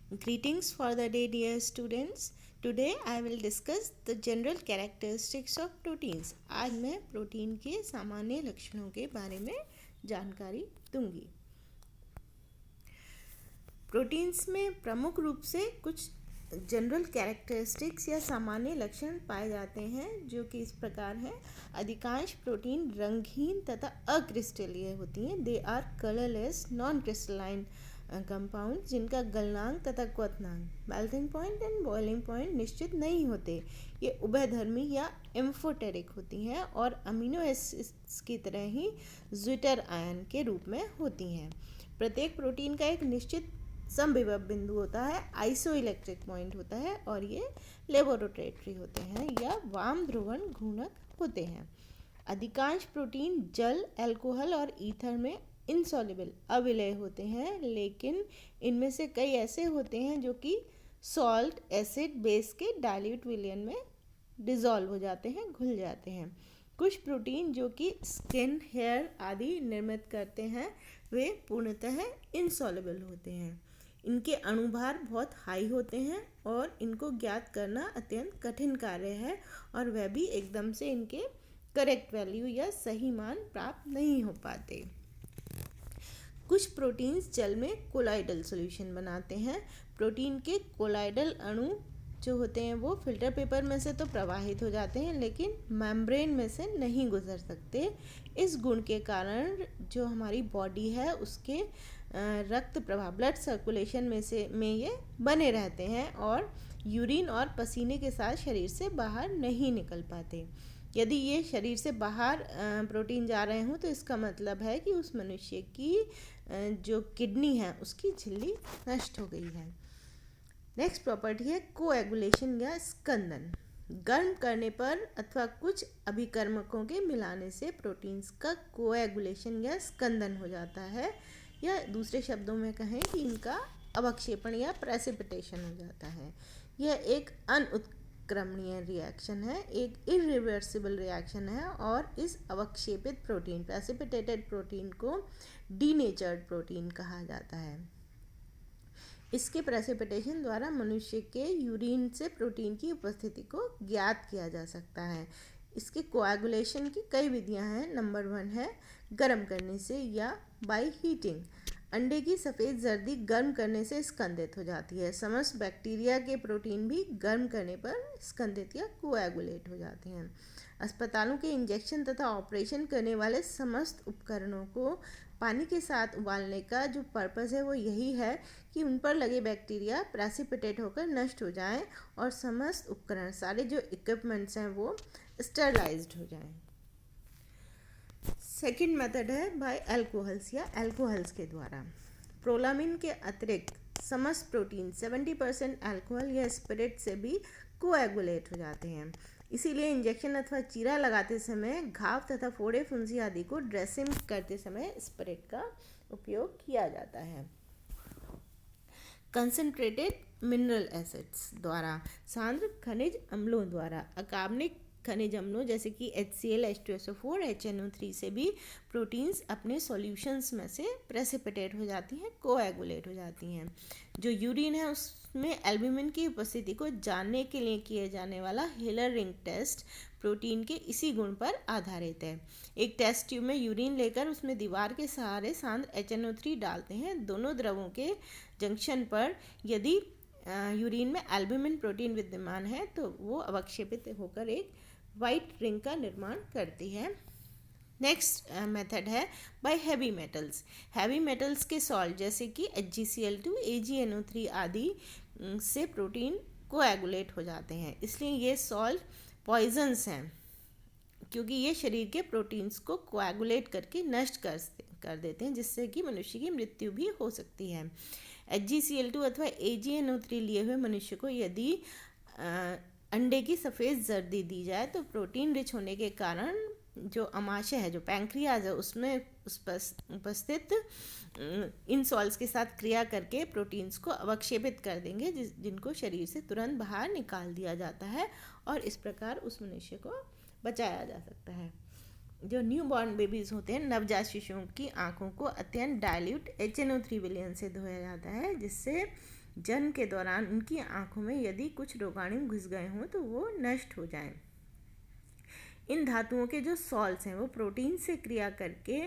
Greetings for the day, dear students. Today I will discuss the general characteristics of proteins. आज मैं protein के सामान्य लक्षणों के बारे में जानकारी दूंगी। प्रोटीन्स में प्रमुख रूप से कुछ जनरल कैरेक्टरिस्टिक्स या सामान्य लक्षण पाए जाते हैं जो कि इस प्रकार हैं। अधिकांश प्रोटीन रंगहीन तथा अक्रिस्टलीय होती हैं। They are colourless non crystalline compound जिनका गलनांक तथा क्वथनांक melting point and boiling point निश्चित नहीं होते। ये उभयधर्मी या एम्फोटेरिक होती हैं और अमीनो एसिड्स की तरह ही ज्विटर आयन के रूप में होती हैं। प्रत्येक प्रोटीन का एक निश्चित समविभव बिंदु होता है, आइसो इलेक्ट्रिक पॉइंट होता है और ये लेबोरेटरी होते हैं या वाम ध्रुवण घूर्णक होते हैं। अधिकांश प्रोटीन जल, अल्कोहल और ईथर में इनसॉल्युबल अविलय होते हैं, लेकिन इनमें से कई ऐसे होते हैं जो कि सॉल्ट, एसिड, बेस के डाइल्यूट विलयन में डिसॉल्व हो जाते हैं, घुल जाते हैं। कुछ प्रोटीन जो कि स्किन, हेयर आदि निर्मित करते हैं वे पूर्णतः इनसॉल्युबल होते हैं। इनके अणुभार बहुत हाई होते हैं और इनको ज्ञात करना अत्यंत कठिन कार्य है और वह भी एकदम से इनके करेक्ट वैल्यू या सही मान प्राप्त नहीं हो पाते। कुछ प्रोटीन्स जल में कोलाइडल सॉल्यूशन बनाते हैं। प्रोटीन के कोलाइडल अणु जो होते हैं वो फिल्टर पेपर में से तो प्रवाहित हो जाते हैं लेकिन मेम्ब्रेन में से नहीं गुजर सकते। इस गुण के कारण जो हमारी बॉडी है उसके रक्त प्रवाह, ब्लड सर्कुलेशन में ये बने रहते हैं और यूरिन और पसीने के साथ शरीर से बाहर नहीं निकल पाते। यदि ये शरीर से बाहर प्रोटीन जा रहे हों तो इसका मतलब है कि उस मनुष्य की जो किडनी है उसकी झिल्ली नष्ट हो गई है। नेक्स्ट प्रॉपर्टी है कोएगुलेशन या स्कंदन। गर्म करने पर अथवा कुछ अभिकर्मकों के मिलाने से प्रोटीन्स का कोएगुलेशन या स्कंदन हो जाता है, या दूसरे शब्दों में कहें कि इनका अवक्षेपण या प्रेसिपिटेशन हो जाता है। यह एक अनउत्क्रमणीय रिएक्शन है, एक इरिवर्सिबल रिएक्शन है और इस अवक्षेपित प्रोटीन, प्रेसिपिटेटेड प्रोटीन को डीनेचर्ड प्रोटीन कहा जाता है। इसके प्रेसिपिटेशन द्वारा मनुष्य के यूरिन से प्रोटीन की उपस्थिति को ज्ञात किया जा सकता है। इसके कोएगुलेशन की कई विधियां हैं। नंबर 1 है गर्म करने से या बाय हीटिंग। अंडे की सफ़ेद जर्दी गर्म करने से स्कंदित हो जाती है। समस्त बैक्टीरिया के प्रोटीन भी गर्म करने पर स्कंदित या कोएगुलेट हो जाते हैं। अस्पतालों के इंजेक्शन तथा ऑपरेशन करने वाले समस्त उपकरणों को पानी के साथ उबालने का जो पर्पस है वो यही है कि उन पर लगे बैक्टीरिया प्रेसिपिटेट होकर नष्ट हो जाएं और समस्त उपकरण, सारे जो इक्विपमेंट्स हैं वो स्टरलाइज्ड हो जाएं। सेकंड मेथड है बाय अल्कोहल्स या अल्कोहल्स के द्वारा। प्रोलामिन के अतिरिक्त समस्त प्रोटीन 70% अल्कोहल या स्पिरिट से भी कोएगुलेट हो जाते हैं। इसीलिए इंजेक्शन अथवा चीरा लगाते समय, घाव तथा फोड़े फुंसी आदि को ड्रेसिंग करते समय स्पिरिट का उपयोग किया जाता है। कंसंट्रेटेड मिनरल एसिड्स द्वारा, सांद्र खनिज अम्लों द्वारा, अकार्बनिक खनिज अम्लों जैसे कि HCl, H2SO4, HNO3 से भी प्रोटीन्स अपने सॉल्यूशंस में से प्रेसिपिटेट हो जाती हैं, कोएगुलेट हो जाती हैं। जो यूरिन है उसमें एल्ब्यूमिन की उपस्थिति को जानने के लिए किए जाने वाला हेलर रिंग टेस्ट प्रोटीन के इसी गुण पर आधारित है। एक टेस्ट ट्यूब में यूरिन लेकर उसमें दीवार के सहारे सांद्र HNO3 डालते हैं। दोनों द्रवों के जंक्शन पर यदि यूरिन में एल्ब्यूमिन प्रोटीन विद्यमान है तो वो अवक्षेपित होकर एक वाइट रिंग का निर्माण करती है। नेक्स्ट मेथड है bye heavy metals. Heavy metals के सॉल्ट जैसे कि HgCl2, AgNO3 आदि से प्रोटीन कोएगुलेट हो जाते हैं। इसलिए ये सॉल्ट पॉइजन्स हैं क्योंकि ये शरीर के प्रोटीन्स को कोएगुलेट करके नष्ट कर देते हैं, जिससे कि मनुष्य की मृत्यु भी हो सकती है। HgCl2 अथवा AgNO3 लिए हुए मनुष्य को यदि अंडे की सफ़ेद जर्दी दी जाए तो प्रोटीन रिच होने के कारण जो अमाशय है, जो पैंक्रियाज है, उसमें उपस्थित इन सॉल्ट्स के साथ क्रिया करके प्रोटीन्स को अवक्षेपित कर देंगे, जिनको शरीर से तुरंत बाहर निकाल दिया जाता है और इस प्रकार उस मनुष्य को बचाया जा सकता है। जो न्यू बॉर्न बेबीज़ होते हैं, नवजात शिशुओं की आँखों को अत्यंत डाइल्यूट HNO3 विलयन से धोया जाता है, जिससे जन्म के दौरान उनकी आँखों में यदि कुछ रोगाणु घुस गए हों तो वो नष्ट हो जाएं। इन धातुओं के जो सॉल्ट्स हैं वो प्रोटीन से क्रिया करके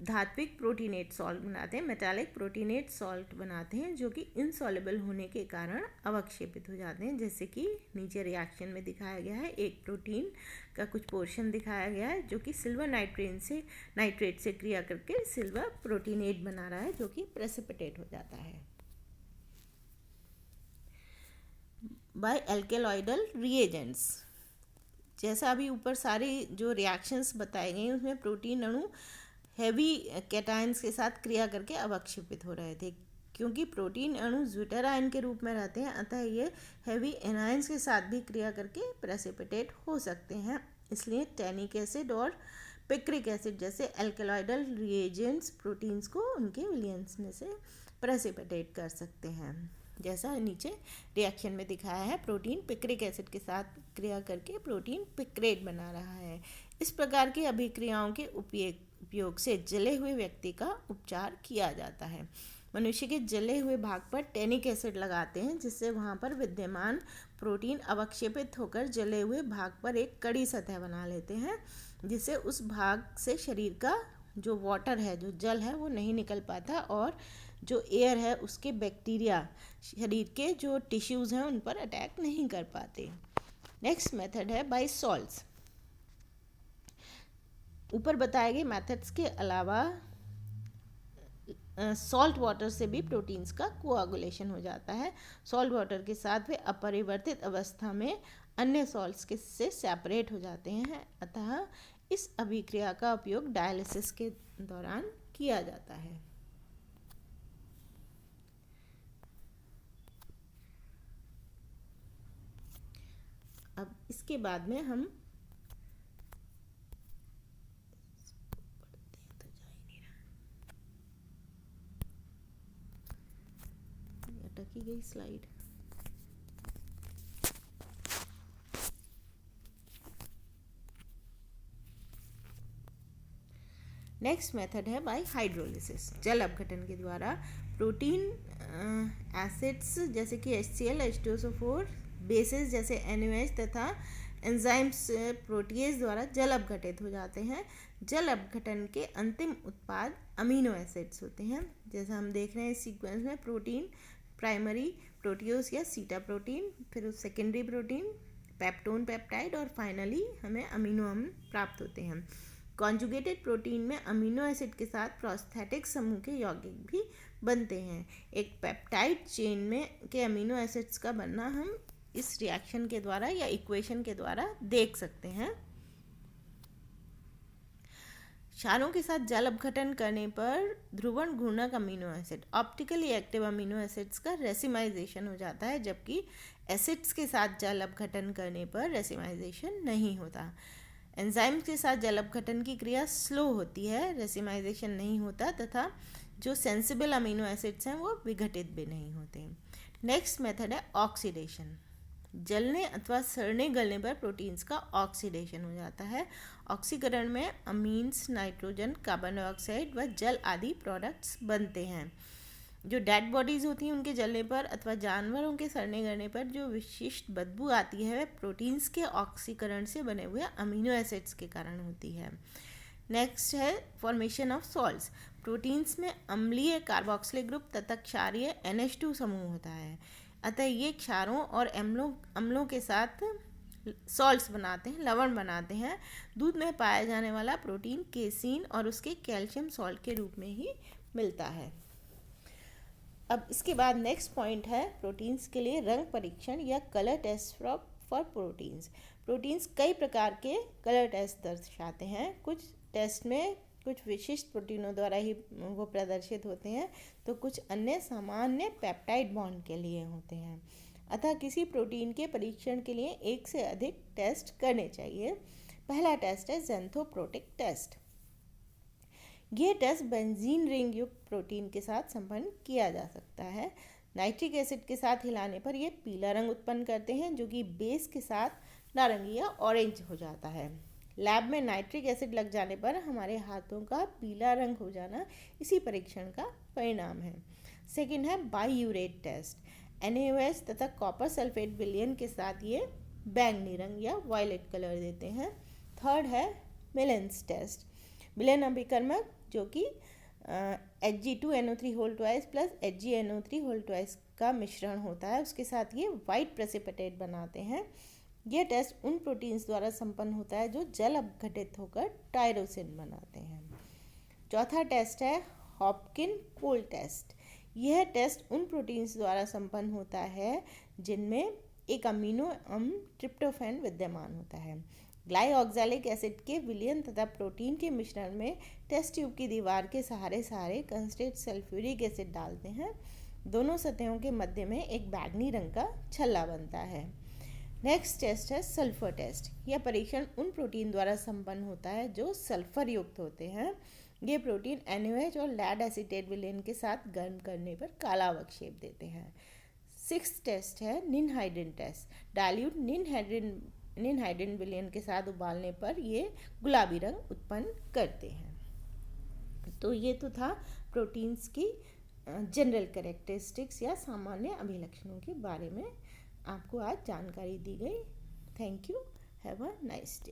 धात्विक प्रोटीनेट सॉल्ट बनाते हैं, मेटालिक प्रोटीनेट सॉल्ट बनाते हैं, जो कि इनसॉल्युबल होने के कारण अवक्षेपित हो जाते हैं। जैसे कि नीचे रिएक्शन में दिखाया गया है, एक प्रोटीन का कुछ पोर्शन दिखाया गया है जो कि सिल्वर नाइट्रेट से क्रिया करके सिल्वर प्रोटीनेट बना रहा है, जो कि प्रेसिपिटेट हो जाता है बाय एल्केलॉइडल रिएजेंट्स। जैसा अभी ऊपर सारी जो रिएक्शंस बताए गए उसमें प्रोटीन अणु हैवी कैटायंस के साथ क्रिया करके अवक्षेपित हो रहे थे। क्योंकि प्रोटीन अणु ज्विटर आयन के रूप में रहते हैं, अतः ये हैवी एनायंस के साथ भी क्रिया करके प्रेसिपिटेट हो सकते हैं। इसलिए टैनिक एसिड और पिक्रिक एसिड जैसे एल्केलॉइडल रिएजेंट्स प्रोटीन्स को उनके विलियंस में से प्रेसिपिटेट कर सकते हैं। जैसा नीचे रिएक्शन में दिखाया है, प्रोटीन पिक्रिक एसिड के साथ क्रिया करके प्रोटीन पिक्रेट बना रहा है। इस प्रकार की अभिक्रियाओं के उपयोग से जले हुए व्यक्ति का उपचार किया जाता है। मनुष्य के जले हुए भाग पर टैनिक एसिड लगाते हैं, जिससे वहाँ पर विद्यमान प्रोटीन अवक्षेपित होकर जले हुए भाग पर एक कड़ी सतह बना लेते हैं, जिससे उस भाग से शरीर का जो वाटर है, जो जल है, वो नहीं निकल पाता और जो एयर है उसके बैक्टीरिया शरीर के जो टिश्यूज़ हैं उन पर अटैक नहीं कर पाते। नेक्स्ट मेथड है बाय सॉल्ट्स। ऊपर बताए गए मेथड्स के अलावा सॉल्ट वाटर से भी प्रोटीन्स का कोआगुलेशन हो जाता है। सॉल्ट वाटर के साथ वे अपरिवर्तित अवस्था में अन्य सॉल्ट्स के से सेपरेट हो जाते हैं, अतः इस अभिक्रिया का उपयोग डायलिसिस के दौरान किया जाता है। अब इसके बाद में हम अटकी गई स्लाइड। नेक्स्ट मेथड है बाय हाइड्रोलिसिस। जल अपघटन के द्वारा प्रोटीन एसिड्स जैसे कि HCl, H2SO4, बेसिस जैसे NaOH तथा एंजाइम्स प्रोटीएज द्वारा जल अपघटित हो जाते हैं। जल अपघटन के अंतिम उत्पाद अमीनो एसिड्स होते हैं। जैसा हम देख रहे हैं इस सीक्वेंस में, प्रोटीन, प्राइमरी प्रोटियोस या सीटा प्रोटीन, फिर सेकेंडरी प्रोटीन, पेप्टोन पेप्टाइड और फाइनली हमें अमीनो अम्ल प्राप्त होते हैं। कॉन्जुगेटेड प्रोटीन में अमीनो एसिड के साथ प्रोस्थेटिक समूह के यौगिक भी बनते हैं। एक पेप्टाइड चेन में के अमीनो एसिड्स का बनना हम इस रिएक्शन के द्वारा या इक्वेशन के द्वारा देख सकते हैं। क्षारों के साथ जल अपघटन करने पर ध्रुवण घूर्णक amino acid, optically active amino acids का रेसिमाइजेशन हो जाता है, जबकि एसिड्स के साथ जल अपघटन करने पर रेसिमाइजेशन नहीं होता। एंजाइम्स के साथ जल अपघटन की क्रिया स्लो होती है, रेसिमाइजेशन नहीं होता तथा जो सेंसिबल अमीनो एसिड्स हैं वो विघटित भी नहीं होते। नेक्स्ट मेथड है ऑक्सीडेशन। जलने अथवा सड़ने गलने पर प्रोटीन्स का ऑक्सीडेशन हो जाता है। ऑक्सीकरण में अमीन्स, नाइट्रोजन, कार्बन डाइऑक्साइड व जल आदि प्रोडक्ट्स बनते हैं। जो डेड बॉडीज़ होती हैं उनके जलने पर अथवा जानवरों के सड़ने गलने पर जो विशिष्ट बदबू आती है प्रोटीन्स के ऑक्सीकरण से बने हुए अमीनो एसिड्स के कारण होती है। नेक्स्ट है फॉर्मेशन ऑफ सॉल्ट्स। प्रोटीन्स में अम्लीय कार्बोक्सिलिक ग्रुप तथा क्षारीय NH2 समूह होता है, अतः ये क्षारों और अम्लों के साथ सॉल्ट्स बनाते हैं, लवण बनाते हैं। दूध में पाया जाने वाला प्रोटीन केसीन और उसके कैल्शियम सॉल्ट के रूप में ही मिलता है। अब इसके बाद नेक्स्ट पॉइंट है प्रोटीन्स के लिए रंग परीक्षण या colour test for proteins. Proteins कई प्रकार के कलर टेस्ट दर्शाते हैं। कुछ टेस्ट में कुछ विशिष्ट प्रोटीनों द्वारा ही वो प्रदर्शित होते हैं, तो कुछ अन्य सामान्य पेप्टाइड बॉन्ड के लिए होते हैं। अतः किसी प्रोटीन के परीक्षण के लिए एक से अधिक टेस्ट करने चाहिए। पहला टेस्ट है ज़ेंथोप्रोटिक टेस्ट। यह टेस्ट बेंजीन रिंग युक्त प्रोटीन के साथ संपन्न किया जा सकता है। नाइट्रिक एसिड के साथ हिलाने पर यह पीला रंग उत्पन्न करते हैं, जो कि बेस के साथ नारंगी या ऑरेंज हो जाता है। लैब में नाइट्रिक एसिड लग जाने पर हमारे हाथों का पीला रंग हो जाना इसी परीक्षण का परिणाम है। सेकेंड है बाईयूरेट टेस्ट, NaOH तथा कॉपर सल्फेट विलयन के साथ ये बैंगनी रंग या वायलेट कलर देते हैं। थर्ड है मिलेंस टेस्ट, मिलन अभिकर्मक जो कि Hg2NO3 प्लस HgNO3 का मिश्रण होता है, उसके साथ ये वाइट प्रेसिपिटेट बनाते हैं। यह टेस्ट उन प्रोटीन्स द्वारा संपन्न होता है जो जल अपघटित होकर टायरोसिन बनाते हैं। चौथा टेस्ट है हॉपकिन कोल टेस्ट। यह टेस्ट उन प्रोटीन्स द्वारा संपन्न होता है जिनमें एक अमीनो अम्ल ट्रिप्टोफैन विद्यमान होता है। ग्लाइऑक्सैलिक एसिड के विलयन तथा प्रोटीन के मिश्रण में टेस्ट ट्यूब की दीवार के सहारे कंसंट्रेट सल्फ्यूरिक एसिड डालते हैं। दोनों सतहों के मध्य में एक बैंगनी रंग का छल्ला बनता है। नेक्स्ट टेस्ट है सल्फर टेस्ट। यह परीक्षण उन प्रोटीन द्वारा संपन्न होता है जो सल्फर युक्त होते हैं। ये प्रोटीन NaOH और लैड एसीटेट विलयन के साथ गर्म करने पर काला अवक्षेप देते हैं। सिक्स्थ टेस्ट है निनहाइड्रिन टेस्ट। डाइल्यूट निनहाइड्रिन विलयन के साथ उबालने पर ये गुलाबी रंग उत्पन्न करते हैं। तो ये तो था प्रोटीन्स की जनरल कैरेक्टरिस्टिक्स या सामान्य अभिलक्षणों के बारे में आपको आज जानकारी दी गई। Thank you, have a nice day.